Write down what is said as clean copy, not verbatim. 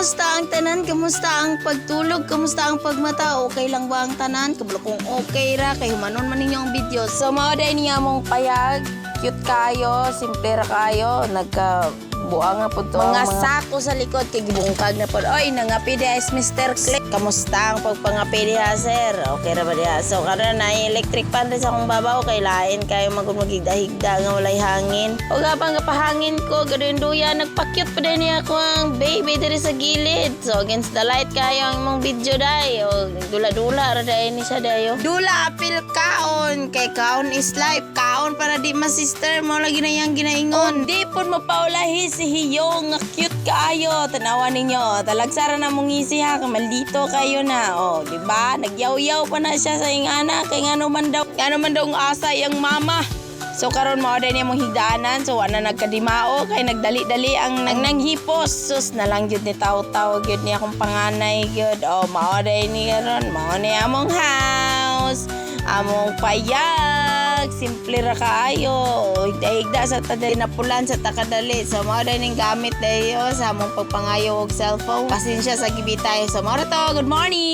Kamusta ang tanan? Kamusta ang pagtulog? Kamusta ang pagmata? Okay lang ba ang tanan? Kabalo kung okay ra, kay humanon man ninyo ang video. So, mao day niya mong payag. Cute kayo, simple ra kayo. Nagkabuang nga po to. Mga sako sa likod, kay gibungkag na po. Oy, nangapi diha is Mr. Click. Kamusta ang pagpangapi diha, sir? Okay ra ba diha? So, karon na electric fan rin sa akong babaw. Kay lain kayo magigda-higda nga walay hangin. O gapang kapahangin ko, gadun duya, nagpa-cute pa din niya ako ang baby diri sa gilid. So, against the light kayo ang imong video day. O, dula-dula ra day ni siya dayo. Dula apil kaon. Kay kaon is life. Kaon para di ma sister mo lagi na yang ginaingon. Di pud mapaulahi si Hiyong nga cute kaayo. Tanawan ninyo. Talagsara na mong isi ha. Maldito kayo na. O, di ba? Nagyaw-yaw pa na siya sa ing anak. Kay ngano man daw ang asa yang mama. So karon mao day niya mong higdaanan. So ana nagkadimao kay nagdali-dali ang nanghipos. Sus na lang gyud ni taw-taw gyud ni akong panganay gyud. O mao day ni karon. Mao ni among house. Among payag. Simple ra kaayo. Higda-higda sa tadali na pulan sa takadali. So mao day ning gamit dayo sa among pagpangayo og cellphone. Pasensya sa gibitay. So mao ra to. Good morning.